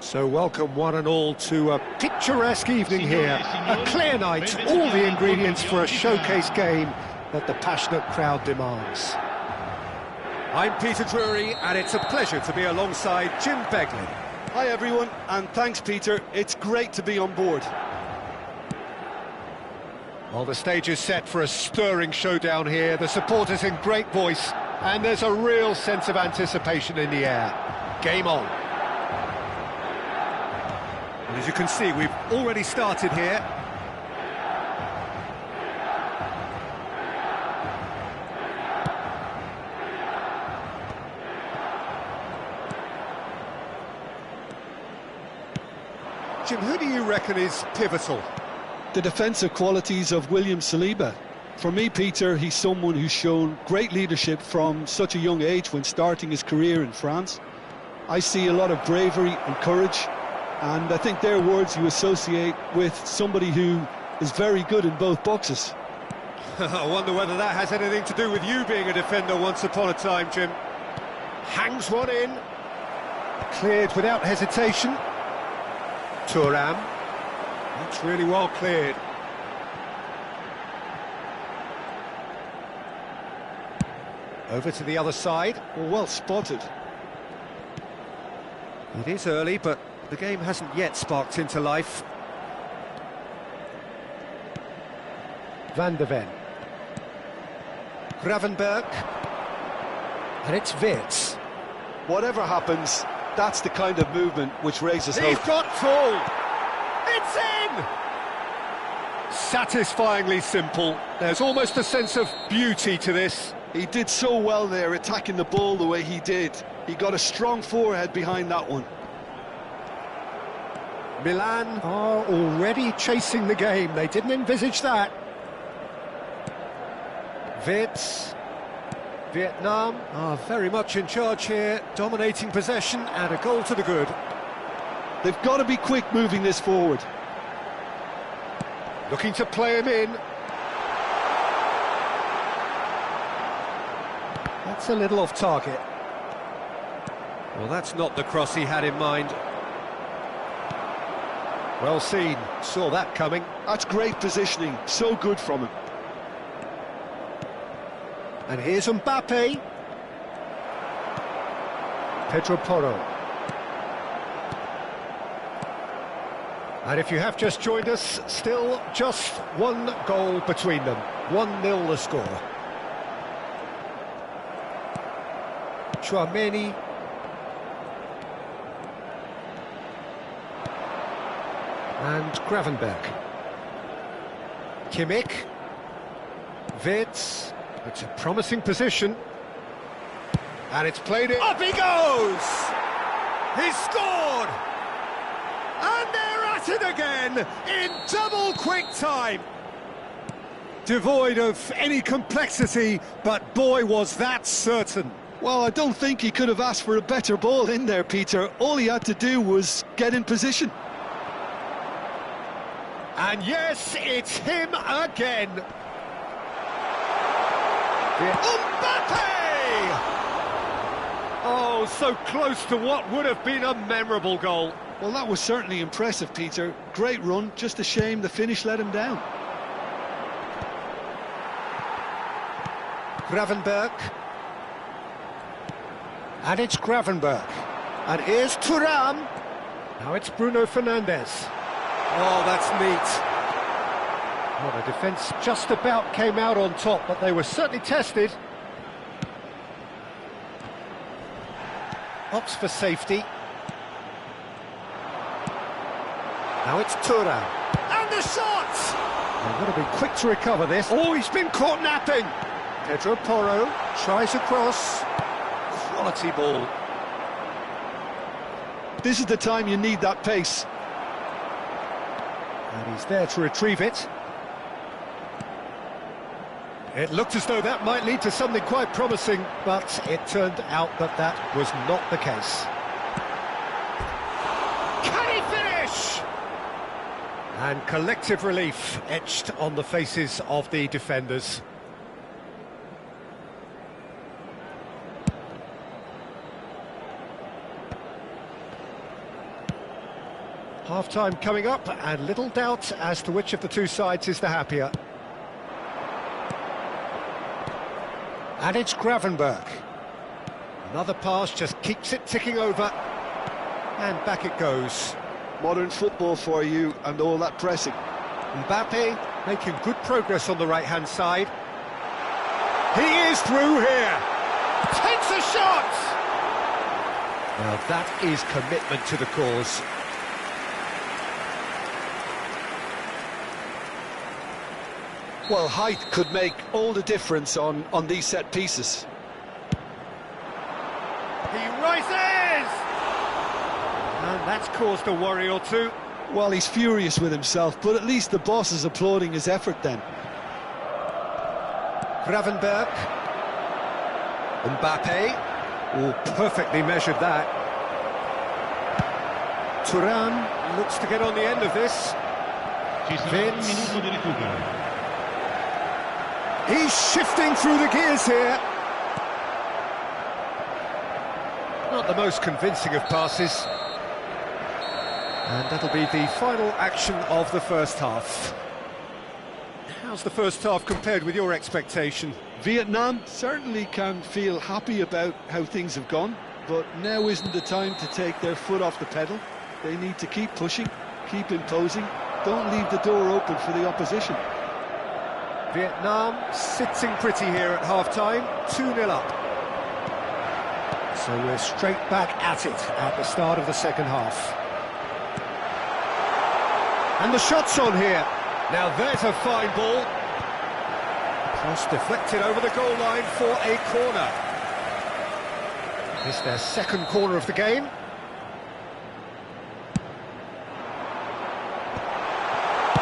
So welcome one and all to a picturesque evening here, a clear night, all the ingredients for a showcase game that the passionate crowd demands. I'm Peter Drury, and it's a pleasure to be alongside Jim Beglin. Hi everyone, and thanks Peter, it's great to be on board. Well, the stage is set for a stirring showdown here, the supporters in great voice, and there's a real sense of anticipation in the air. Game on. And as you can see, we've already started here. Jim, who do you reckon is pivotal? The defensive qualities of William Saliba. For me, Peter, he's someone who's shown great leadership from such a young age when starting his career in France. I see a lot of bravery and courage, and I think they're words you associate with somebody who is very good in both boxes. I wonder whether that has anything to do with you being a defender once upon a time, Jim. Hangs one in. Cleared without hesitation. Thuram. That's really well cleared. Over to the other side. Well spotted. It is early, but the game hasn't yet sparked into life. Van der Ven. Gravenberg. And it's Wirtz. Whatever happens, that's the kind of movement which raises hope. He's got full! It's in! Satisfyingly simple. There's almost a sense of beauty to this. He did so well there, attacking the ball the way he did. He got a strong forehead behind that one. Milan are already chasing the game. They didn't envisage that. Wirtz. Vietnam are very much in charge here, dominating possession and a goal to the good. They've got to be quick moving this forward. Looking to play him in. That's a little off target. Well, that's not the cross he had in mind. Well seen, saw that coming. That's great positioning, so good from him. And here's Mbappe. Pedro Porro. And if you have just joined us, still just one goal between them. 1-0 the score. Train9. And Gravenberg. Kimmich. Wirtz. It's a promising position. And it's played in. Up he goes! He's scored! And they're at it again in double quick time. Devoid of any complexity, but boy was that certain. Well, I don't think he could have asked for a better ball in there, Peter. All he had to do was get in position. And yes, it's him again. Mbappe! Oh, so close to what would have been a memorable goal. Well, that was certainly impressive, Peter. Great run, just a shame the finish let him down. Gravenberg. And it's Gravenberg. And here's Thuram. Now it's Bruno Fernandes. Oh, that's neat. Well, the defence just about came out on top, but they were certainly tested. Opts for safety. Now it's Thuram. And the shot! They've got to be quick to recover this. Oh, he's been caught napping. Pedro Porro tries across. Quality ball. This is the time you need that pace. And he's there to retrieve it. It looked as though that might lead to something quite promising, but it turned out that that was not the case. Can he finish? And collective relief etched on the faces of the defenders. Half-time coming up, and little doubt as to which of the two sides is the happier. And it's Gravenberch. Another pass just keeps it ticking over. And back it goes. Modern football for you and all that pressing. Mbappe making good progress on the right-hand side. He is through here. Takes a shot! Now that is commitment to the cause. Well, height could make all the difference on these set pieces. He rises! And that's caused a worry or two. Well, he's furious with himself, but at least the boss is applauding his effort then. Gravenberch. Mbappe. Oh, perfectly measured that. Thuan looks to get on the end of this. Vince. He's shifting through the gears here. Not the most convincing of passes. And that'll be the final action of the first half. How's the first half compared with your expectation? Vietnam certainly can feel happy about how things have gone, but now isn't the time to take their foot off the pedal. They need to keep pushing, keep imposing, don't leave the door open for the opposition. Vietnam sitting pretty here at half-time, 2-0 up. So we're straight back at it at the start of the second half. And the shot's on here. Now there's a fine ball. Cross deflected over the goal line for a corner. It's their second corner of the game.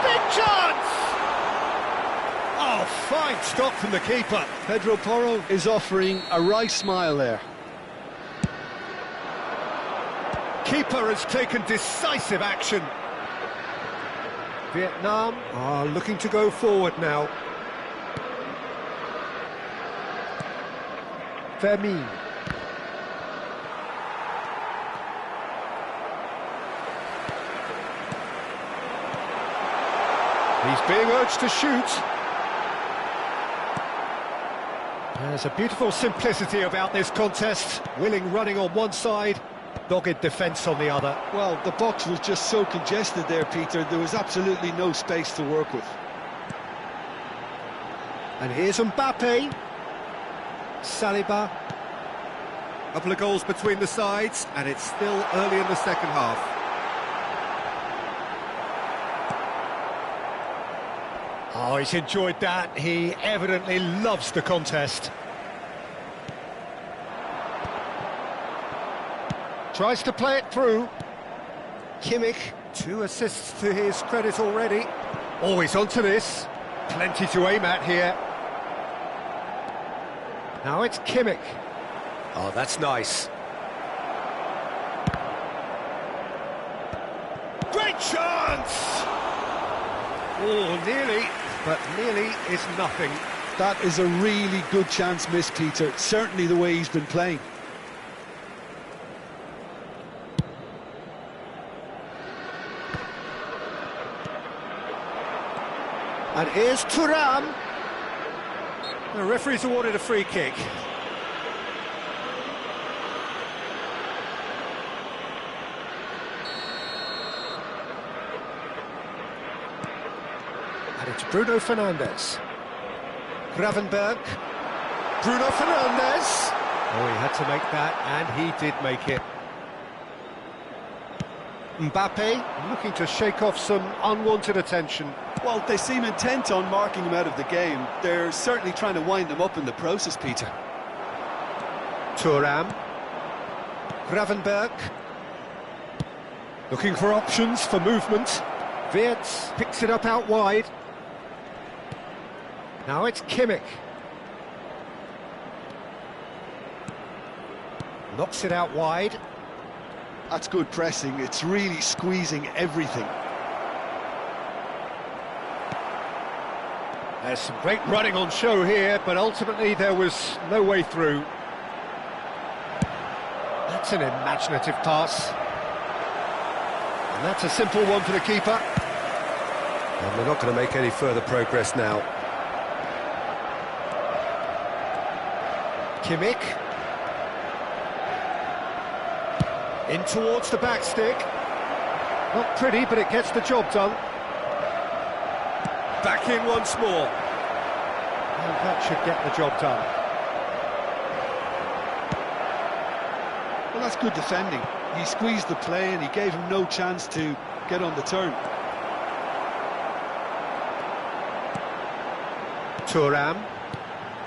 Big chance! Oh, fine stop from the keeper. Pedro Porro is offering a right smile there. Keeper has taken decisive action. Vietnam are looking to go forward now. Vermeer. He's being urged to shoot. There's a beautiful simplicity about this contest. Willing running on one side, dogged defence on the other. Well, the box was just so congested there, Peter. There was absolutely no space to work with. And here's Mbappe. Saliba. A couple of goals between the sides, and it's still early in the second half. Oh, he's enjoyed that. He evidently loves the contest. Tries to play it through. Kimmich, 2 assists to his credit already. Oh, he's onto this. Plenty to aim at here. Now it's Kimmich. Oh, that's nice. Great chance! Oh, nearly, but nearly is nothing. That is a really good chance miss, Peter. Certainly the way he's been playing. And here's Thuan. The referee's awarded a free kick. And it's Bruno Fernandes. Gravenberch. Bruno Fernandes. Oh, he had to make that, and he did make it. Mbappe looking to shake off some unwanted attention. Well, they seem intent on marking him out of the game. They're certainly trying to wind him up in the process, Peter. Thuan. Gravenberch. Looking for options for movement. Wirtz picks it up out wide. Now it's Kimmich. Knocks it out wide. That's good pressing. It's really squeezing everything. There's some great running on show here, but ultimately there was no way through. That's an imaginative pass. That's a simple one for the keeper. And we're not going to make any further progress now. Kimmich. In towards the back stick. Not pretty, but it gets the job done. Back in once more. And that should get the job done. Well, that's good defending. He squeezed the play and he gave him no chance to get on the turn. Thuram.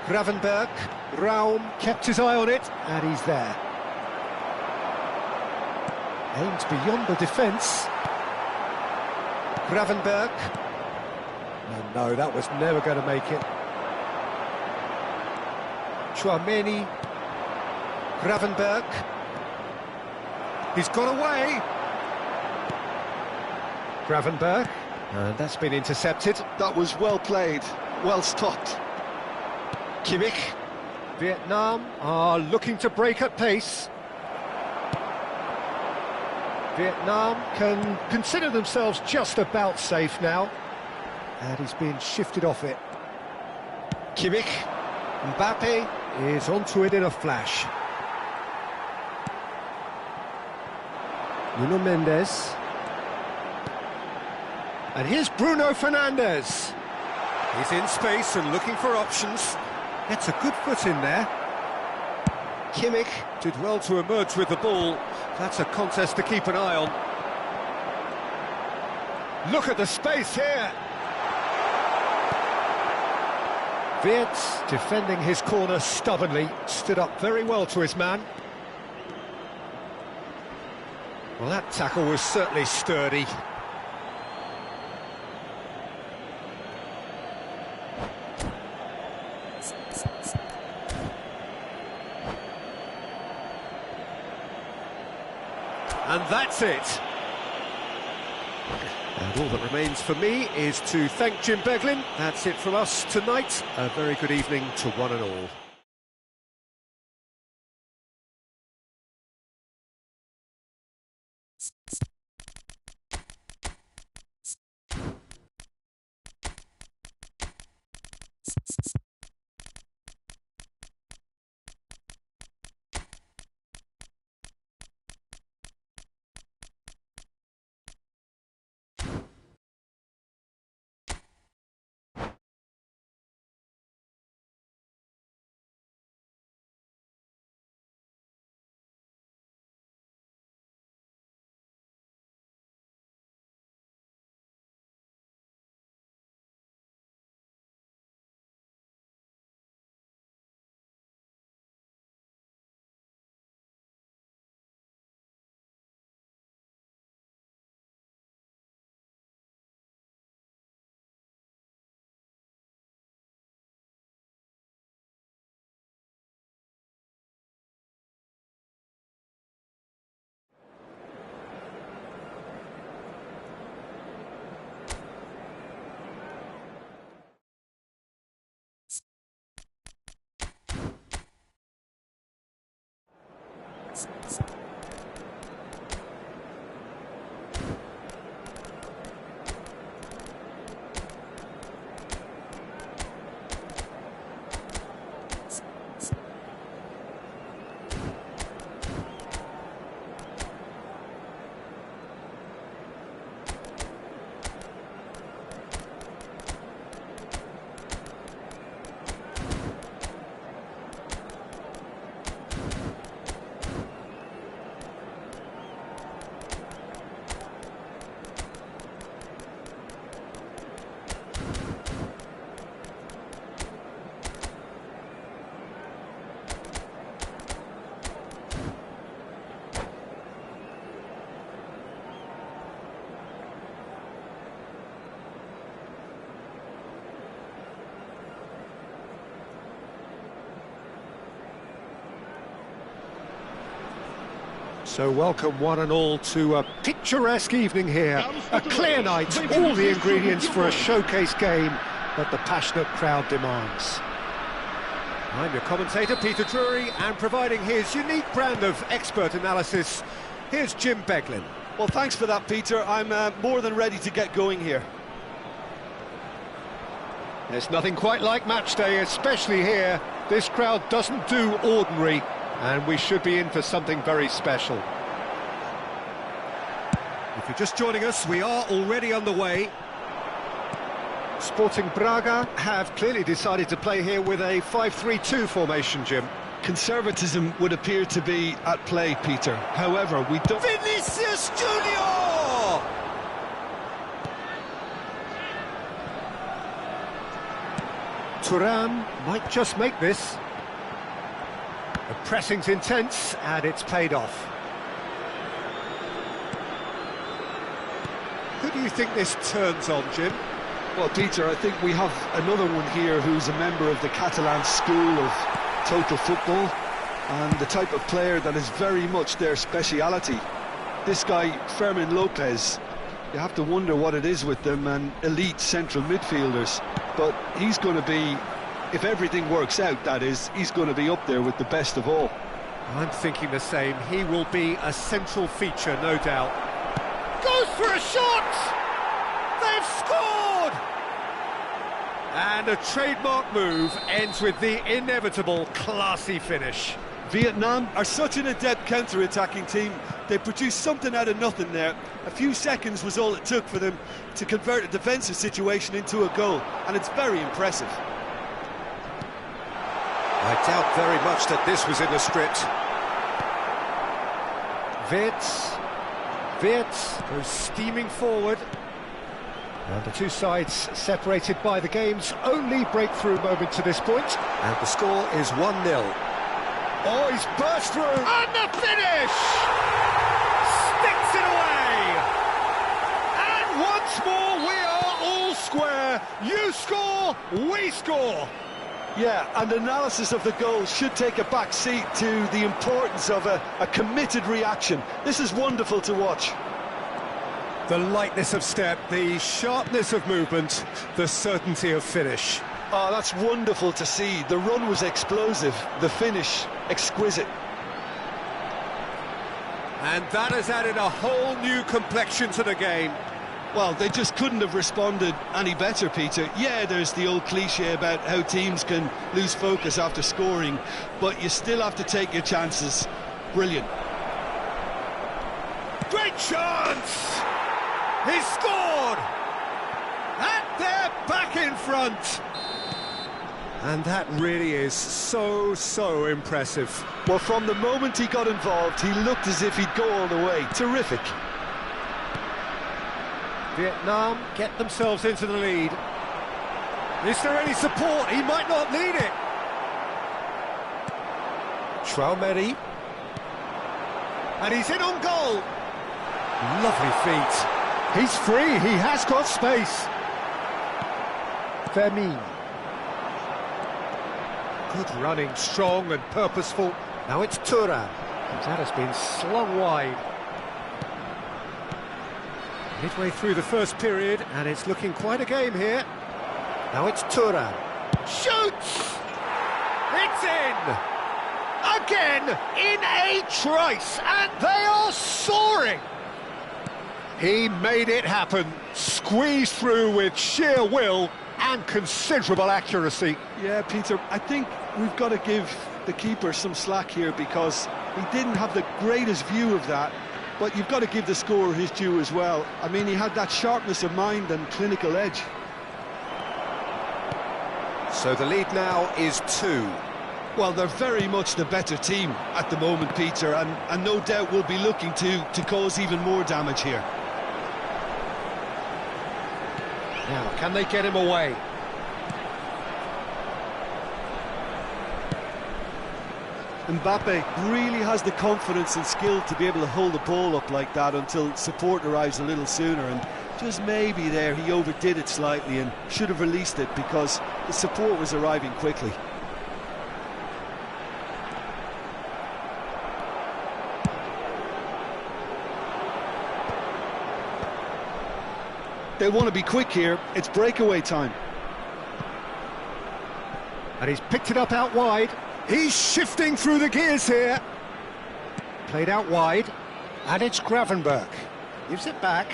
Gravenberg. Raum kept his eye on it, and he's there. Aimed beyond the defence. Gravenberg. No, that was never going to make it. Train9. Gravenberg. He's got away. Gravenberg. And that's been intercepted. That was well played, well stopped. Kimmich. Vietnam are looking to break at pace. Vietnam can consider themselves just about safe now. And he's being shifted off it. Kimmich. Mbappe is onto it in a flash. Nuno Mendes. And here's Bruno Fernandes. He's in space and looking for options. Gets a good foot in there. Kimmich did well to emerge with the ball. That's a contest to keep an eye on. Look at the space here. Wirtz defending his corner stubbornly, stood up very well to his man. Well, that tackle was certainly sturdy. And that's it. And all that remains for me is to thank Jim Beglin. That's it from us tonight. A very good evening to one and all. So welcome one and all to a picturesque evening here. A clear night, all the ingredients for a showcase game that the passionate crowd demands. I'm your commentator, Peter Drury, and providing his unique brand of expert analysis, here's Jim Beglin. Well, thanks for that, Peter. I'm more than ready to get going here. There's nothing quite like match day, especially here. This crowd doesn't do ordinary, and we should be in for something very special. If you're just joining us, we are already underway. Sporting Braga have clearly decided to play here with a 5-3-2 formation, Jim. Conservatism would appear to be at play, Peter. However, we don't... Vinicius Junior! Thuan might just make this. The pressing's intense, and it's paid off. Who do you think this turns on, Jim? Well, Peter, I think we have another one here who's a member of the Catalan school of total football, and the type of player that is very much their speciality. This guy, Fermin Lopez, you have to wonder what it is with them and elite central midfielders, but he's going to be, if everything works out, that is, he's going to be up there with the best of all. I'm thinking the same. He will be a central feature, no doubt. Goes for a shot! They've scored! And a trademark move ends with the inevitable classy finish. Vietnam are such an adept counter-attacking team. They produced something out of nothing there. A few seconds was all it took for them to convert a defensive situation into a goal, and it's very impressive. I doubt very much that this was in the script. Wirtz goes steaming forward. And the two sides separated by the game's only breakthrough moment to this point. And the score is 1-0. Oh, he's burst through! And the finish! Sticks it away! And once more we are all square. You score, we score! Yeah, and analysis of the goal should take a back seat to the importance of a committed reaction. This is wonderful to watch. The lightness of step, the sharpness of movement, the certainty of finish. Oh, that's wonderful to see. The run was explosive, the finish exquisite. And that has added a whole new complexion to the game. Well, they just couldn't have responded any better, Peter. Yeah, there's the old cliche about how teams can lose focus after scoring, but you still have to take your chances. Brilliant. Great chance! He scored! And they're back in front! And that really is so impressive. Well, from the moment he got involved, he looked as if he'd go all the way. Terrific. Vietnam get themselves into the lead. Is there any support? He might not need it. Train9. And he's in on goal. Lovely feet. He's free, he has got space. Fermin. Good running, strong and purposeful. Now it's Thuan. That has been slung wide. Midway through the first period, and it's looking quite a game here. Now it's Thuan. Shoots! It's in! Again, in a trice, and they are soaring! He made it happen, squeezed through with sheer will and considerable accuracy. Yeah, Peter, I think we've got to give the keeper some slack here because he didn't have the greatest view of that, but you've got to give the scorer his due as well. I mean, he had that sharpness of mind and clinical edge. So the lead now is 2. Well, they're very much the better team at the moment, Peter, and no doubt will be looking to cause even more damage here. Now, can they get him away? Mbappe really has the confidence and skill to be able to hold the ball up like that until support arrives a little sooner, and just maybe there he overdid it slightly and should have released it because the support was arriving quickly. They want to be quick here. It's breakaway time. And he's picked it up out wide. He's shifting through the gears here. Played out wide. And it's Gravenberch. Gives it back.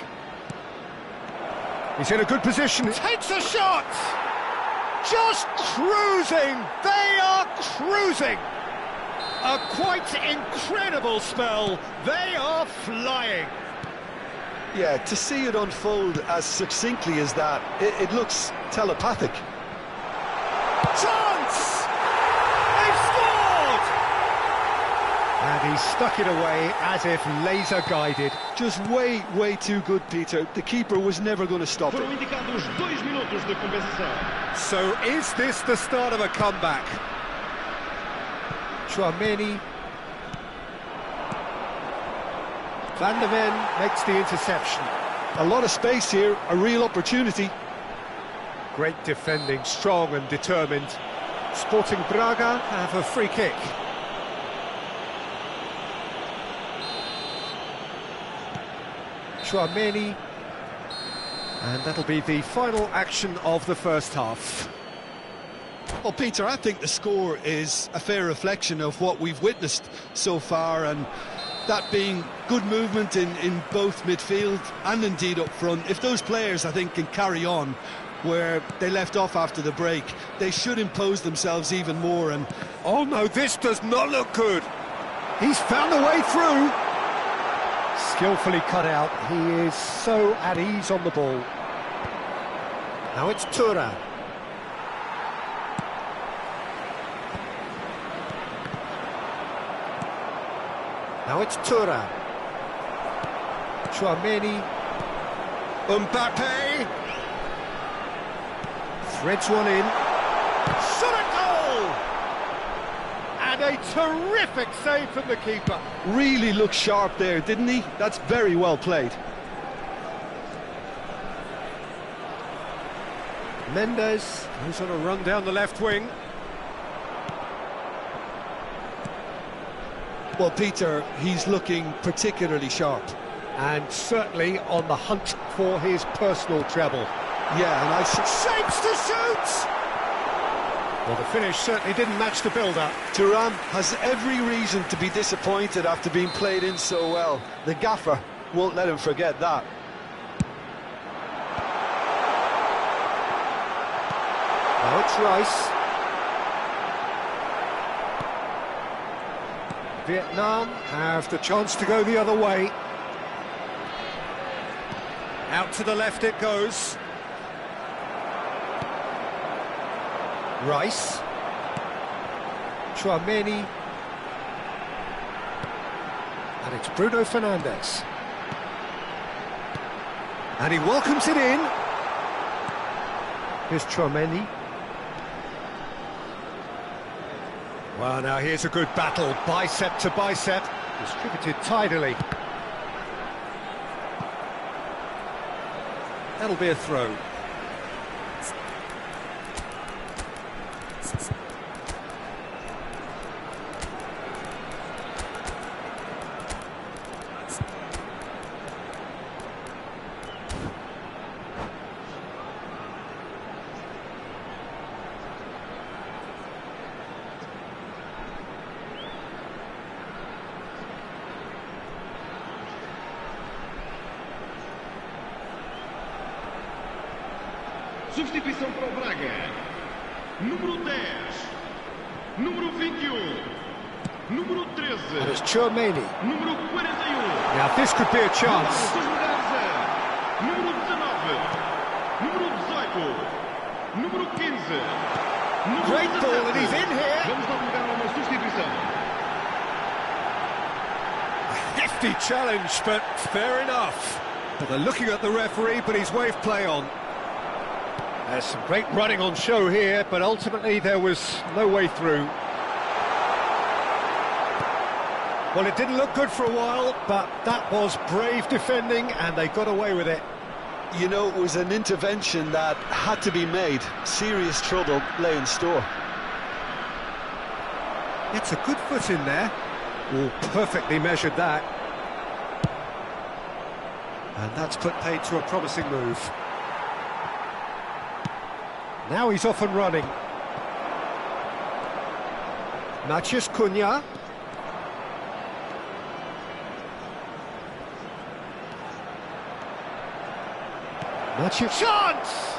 He's in a good position. Takes a shot! Just cruising! They are cruising! A quite incredible spell. They are flying. Yeah, to see it unfold as succinctly as that, it looks telepathic. Chance! They've scored! And he stuck it away as if laser-guided. Just way too good, Peter. The keeper was never going to stop it. Foram indicados 2 minutos de compensação. So is this the start of a comeback? Train9. Van der Ven makes the interception. A lot of space here, a real opportunity. Great defending, strong and determined. Sporting Braga have a free kick. Train9. And that'll be the final action of the first half. Well, Peter, I think the score is a fair reflection of what we've witnessed so far, and that being good movement in both midfield and indeed up front. If those players, I think, can carry on where they left off after the break, they should impose themselves even more. And oh no, this does not look good. He's found a way through. Skillfully cut out. He is so at ease on the ball. Now it's thuan. Now it's thuan. Train9. Mbappe. Threads one in. Shot at goal! And a terrific save from the keeper. really looked sharp there, didn't he? That's very well played. Mendes, who's on a run down the left wing. Well, Peter, he's looking particularly sharp. And certainly on the hunt for his personal treble. Yeah, and shapes to shoot! Well, the finish certainly didn't match the build-up. Thuan has every reason to be disappointed after being played in so well. The gaffer won't let him forget that. Now it's Rice. Vietnam have the chance to go the other way. Out to the left it goes. Rice. Train9. And it's Bruno Fernandes. And he welcomes it in. Here's Train9. Well, now here's a good battle, bicep to bicep, distributed tidily. That'll be a throw. Substituição para o Braga. Número 10. Número 21. Número 13. And it's Train9. Número 41. Now this could be a chance. Número 19. Número 18. Número 15. Número Great ball, and he's in here. Vamos dar lugar a uma substituição. A hefty challenge, but fair enough. Well, they're looking at the referee, but he's waved play on. There's some great running on show here, but ultimately there was no way through. Well, it didn't look good for a while, but that was brave defending, and they got away with it. You know, it was an intervention that had to be made. Serious trouble lay in store. It's a good foot in there. Oh, perfectly measured that. And that's put paid to a promising move. Now he's off and running. Matheus Cunha. Much chance!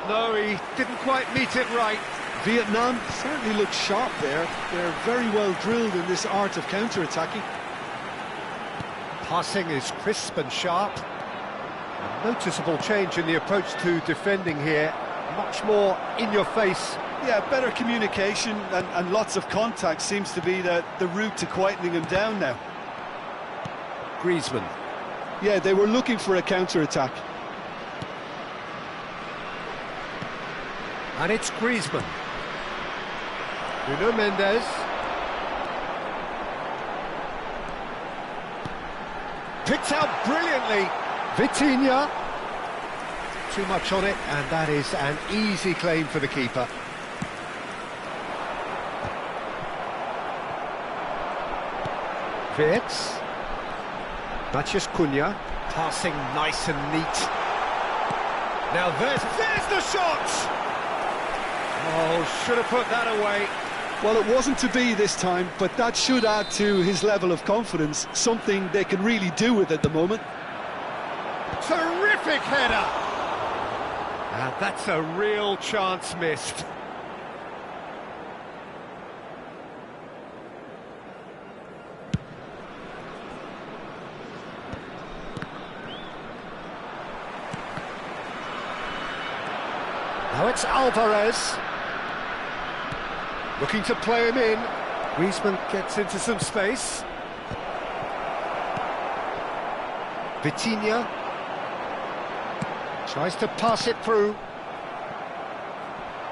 No, he didn't quite meet it right. Vietnam certainly looks sharp there. They're very well drilled in this art of counter-attacking. Passing is crisp and sharp. A noticeable change in the approach to defending here. Much more in your face. Yeah, better communication and lots of contact seems to be the route to quietening him down now. Griezmann. Yeah, they were looking for a counter-attack. And it's Griezmann. Nuno Mendes. Picked out brilliantly. Vitinha. Too much on it, and that is an easy claim for the keeper. Wirtz. Matheus Cunha. Passing nice and neat. Now there's the shot! Oh, should have put that away. Well, it wasn't to be this time, but that should add to his level of confidence, something they can really do with at the moment. Terrific header! And that's a real chance missed. Now it's Alvarez. Looking to play him in. Griezmann gets into some space. Vitinha tries to pass it through.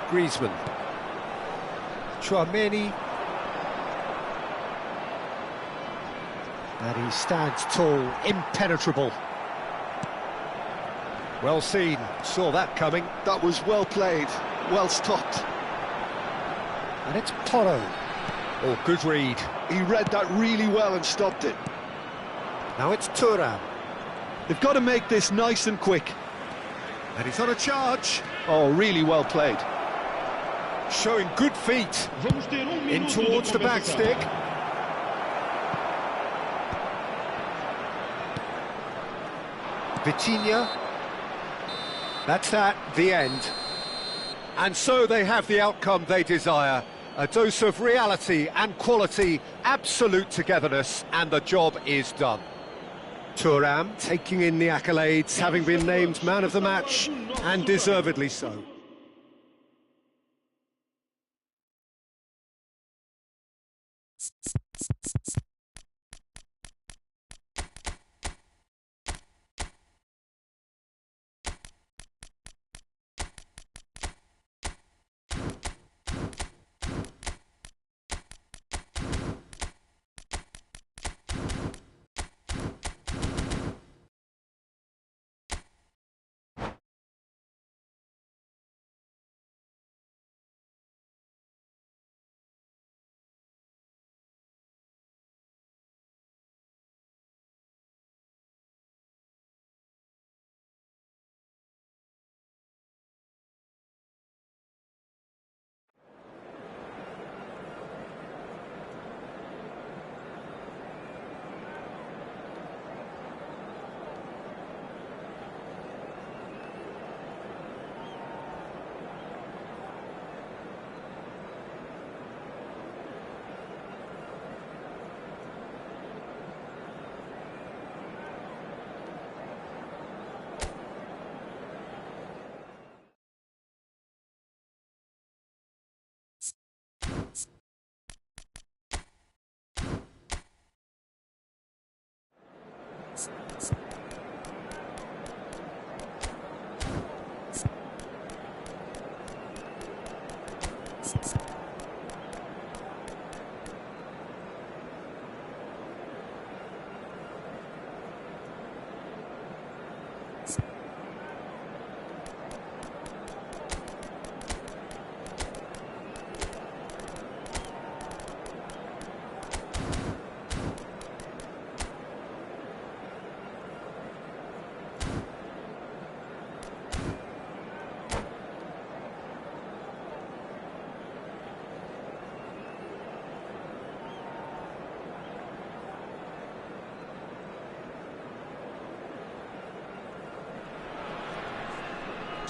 Griezmann. Train9. And he stands tall, impenetrable. Well seen, saw that coming. That was well played, well stopped. And it's Porro. Oh, good read. He read that really well and stopped it. Now it's Thuan. They've got to make this nice and quick. And he's on a charge. Oh, really well played. Showing good feet. In towards the back stick. Vitinha. That's that, the end. And so they have the outcome they desire. A dose of reality and quality, absolute togetherness, and the job is done. Thuan taking in the accolades, having been named man of the match, and deservedly so.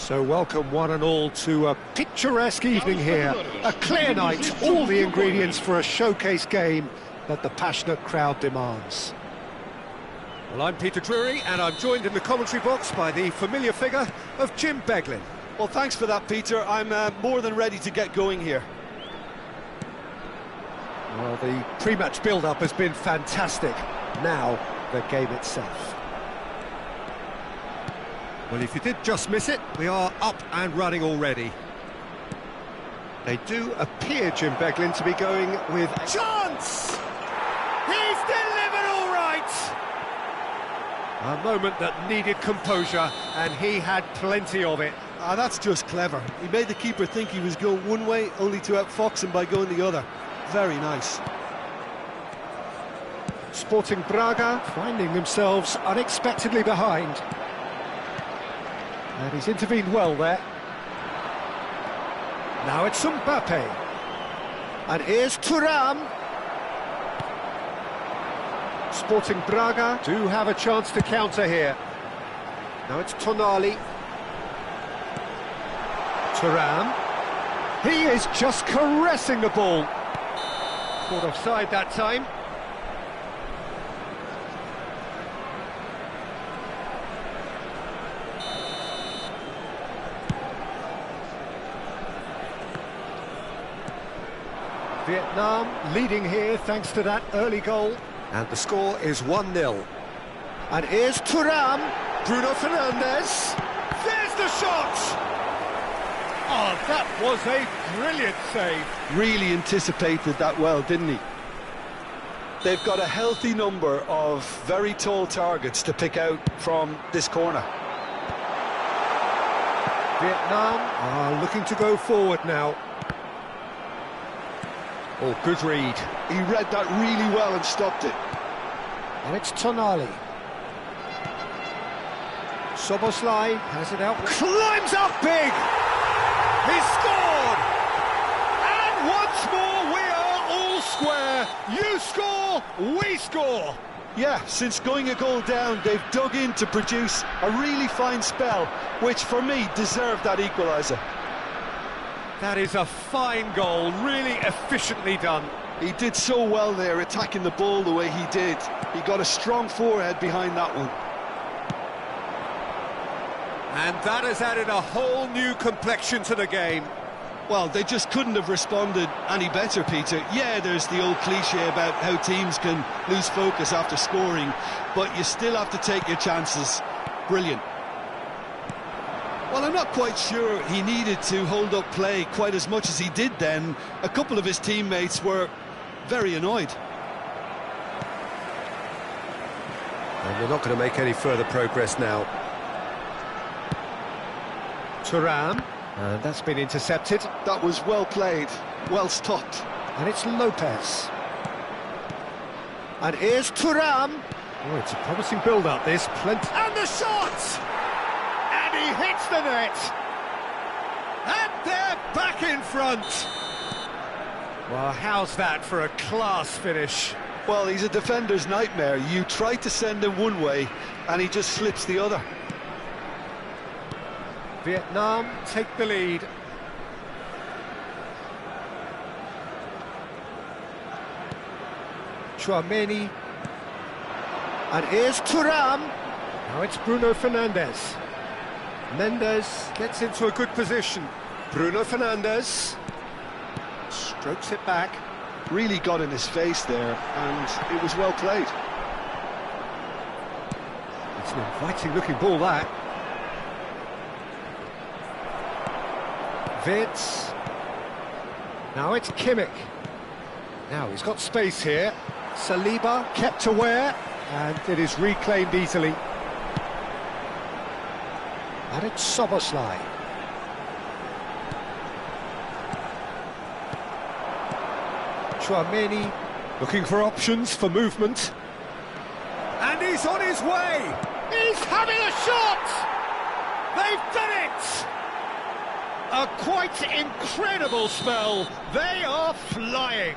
So welcome one and all to a picturesque evening here. A clear night, all the ingredients for a showcase game that the passionate crowd demands. Well, I'm Peter Drury, and I'm joined in the commentary box by the familiar figure of Jim Beglin. Well, thanks for that, Peter. I'm more than ready to get going here. Well, the pre-match build-up has been fantastic. Now, the game itself. Well, if you did just miss it, we are up and running already. They do appear, Jim Beglin, to be going with... Chance! He's delivered all right! A moment that needed composure, and he had plenty of it. That's just clever. He made the keeper think he was going one way, only to outfox him by going the other. Very nice. Sporting Braga finding themselves unexpectedly behind. And he's intervened well there. Now it's Mbappe. And here's Thuram. Sporting Braga do have a chance to counter here. Now it's Tonali. Thuram. He is just caressing the ball. Caught offside that time. Vietnam leading here thanks to that early goal. And the score is 1-0. And here's Thuram. Bruno Fernandes. There's the shot! Oh, that was a brilliant save. Really anticipated that well, didn't he? They've got a healthy number of very tall targets to pick out from this corner. Vietnam are looking to go forward now. Oh, good read. He read that really well and stopped it. And it's Tonali. Soboslai has it out. Climbs up big! He scored! And once more we are all square. You score, we score. Yeah, since going a goal down, they've dug in to produce a really fine spell, which for me deserved that equaliser. That is a fine goal, really efficiently done. He did so well there, attacking the ball the way he did. He got a strong forehead behind that one. And that has added a whole new complexion to the game. Well, they just couldn't have responded any better, Peter. Yeah, there's the old cliche about how teams can lose focus after scoring, but you still have to take your chances. Brilliant. Well, I'm not quite sure he needed to hold up play quite as much as he did then. A couple of his teammates were very annoyed. And they're not going to make any further progress now. Thuram, and that's been intercepted. That was well played, well stopped. And it's Lopez. And here's Thuram. Oh, it's a promising build-up, this. Plenty. And the shot! And he hits the net. And they're back in front. Well, how's that for a class finish? Well, he's a defender's nightmare. You try to send him one way, and he just slips the other. Vietnam take the lead. Chouameni. And here's Thuram. Now it's Bruno Fernandes. Mendes gets into a good position. Bruno Fernandes strokes it back. Really got in his face there, and it was well played. It's an inviting looking ball, that. Vitz. Now it's Kimmich. Now he's got space here. Saliba kept aware, and it is reclaimed easily. And it's Soboslai. Chouameni looking for options for movement. And he's on his way! He's having a shot! They've done it! A quite incredible spell. They are flying.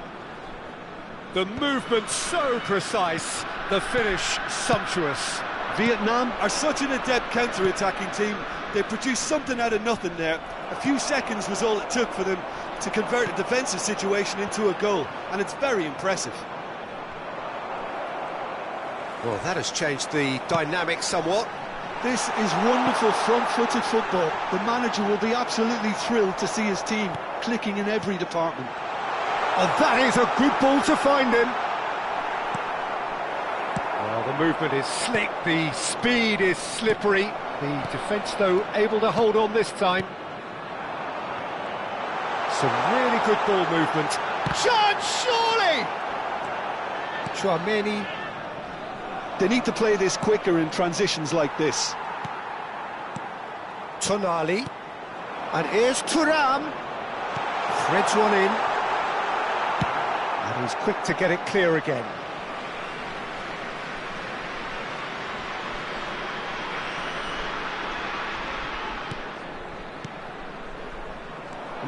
The movement so precise, the finish sumptuous. Vietnam are such an adept counter-attacking team. They produced something out of nothing there. A few seconds was all it took for them to convert a defensive situation into a goal, and it's very impressive. Well, that has changed the dynamic somewhat. This is wonderful front-footed football. The manager will be absolutely thrilled to see his team clicking in every department. Oh, that is a good ball to find him. Well, the movement is slick, the speed is slippery. The defence, though, able to hold on this time. Some really good ball movement. Chance, surely! Train9. They need to play this quicker in transitions like this. Tonali. And here's Thuram. Threads one in. And he's quick to get it clear again.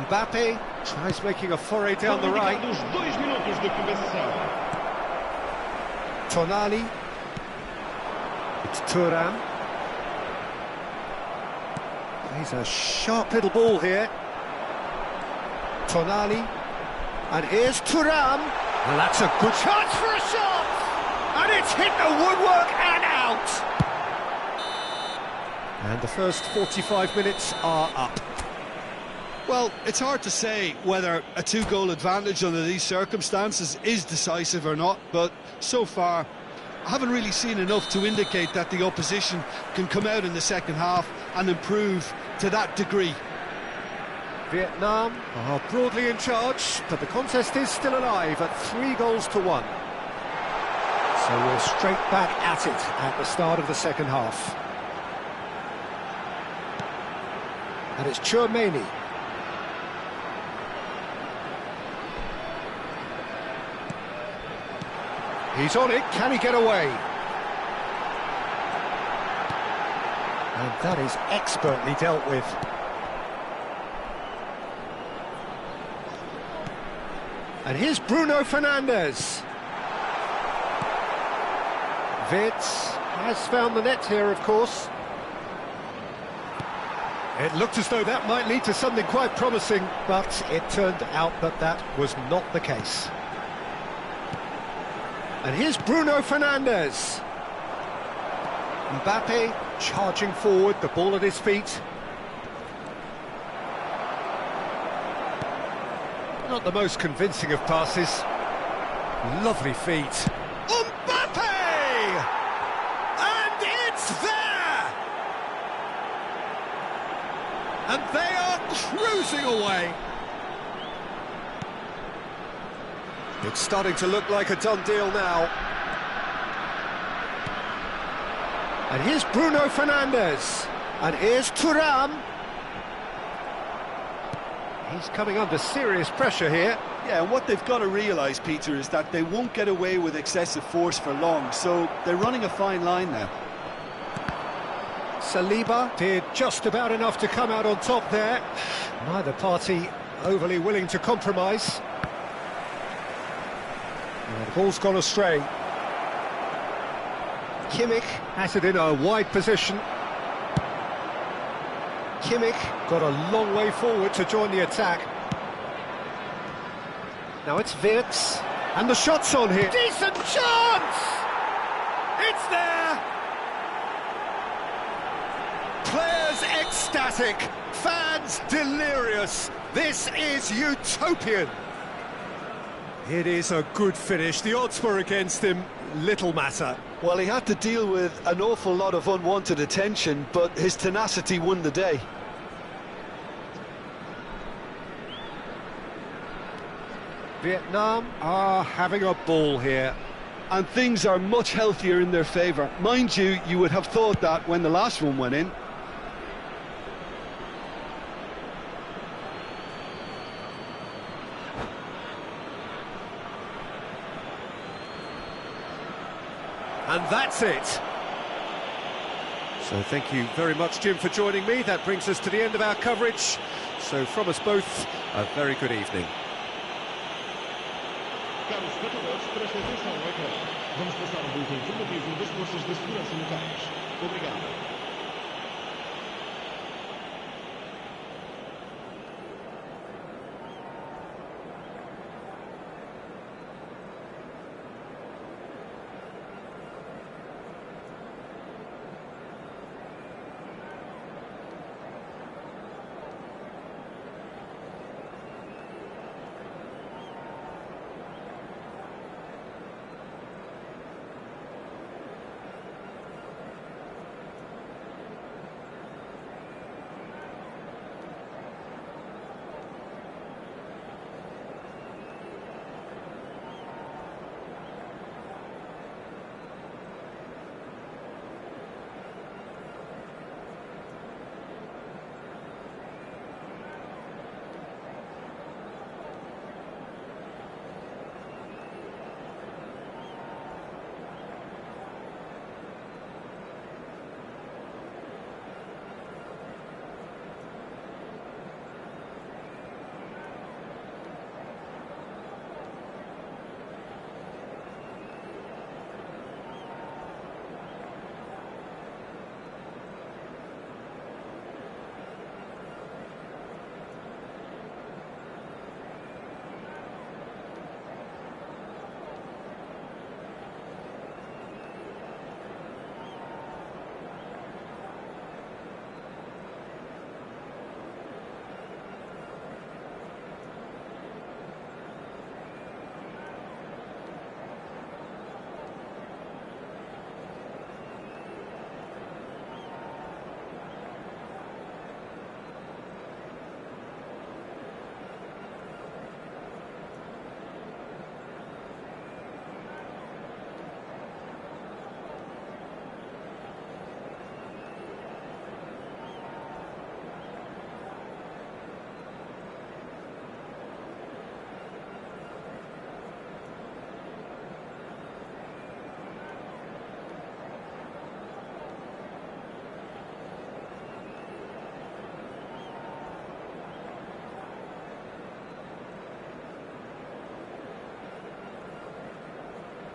Mbappe tries making a foray down the right. Dos 2 minutos de compensação. Tonali. It's Thuram. He's a sharp little ball here. Tonali. And here's Thuram. Well, that's a good chance for a shot! And it's hit the woodwork and out! And the first 45 minutes are up. Well, it's hard to say whether a two-goal advantage under these circumstances is decisive or not, but so far I haven't really seen enough to indicate that the opposition can come out in the second half and improve to that degree. Vietnam are broadly in charge, but the contest is still alive at 3-1. So we're straight back at it at the start of the second half. And it's Train9. He's on it, can he get away? And that is expertly dealt with. And here's Bruno Fernandes. Wirtz has found the net here, of course. It looked as though that might lead to something quite promising, but it turned out that that was not the case. And here's Bruno Fernandes. Mbappe charging forward, the ball at his feet. Not the most convincing of passes. Lovely feet. Mbappe! And it's there! And they are cruising away. It's starting to look like a done deal now. And here's Bruno Fernandes. And here's Thuram. He's coming under serious pressure here. Yeah, and what they've got to realise, Peter, is that they won't get away with excessive force for long, so they're running a fine line now. Saliba did just about enough to come out on top there. Neither party overly willing to compromise. The ball's gone astray. Kimmich has it in a wide position. Kimmich got a long way forward to join the attack. Now it's Wirtz, and the shot's on here. Decent chance! It's there! Players ecstatic, fans delirious. This is utopian. It is a good finish. The odds were against him, little matter. Well, he had to deal with an awful lot of unwanted attention, but his tenacity won the day. Vietnam are having a ball here. And things are much healthier in their favour. Mind you, you would have thought that when the last one went in. And that's it. So thank you very much, Jim, for joining me. That brings us to the end of our coverage. So from us both, a very good evening. Caros espectadores, prestem atenção ao ecrã. Vamos passar um boletim informativo das forças de segurança locais. Obrigado.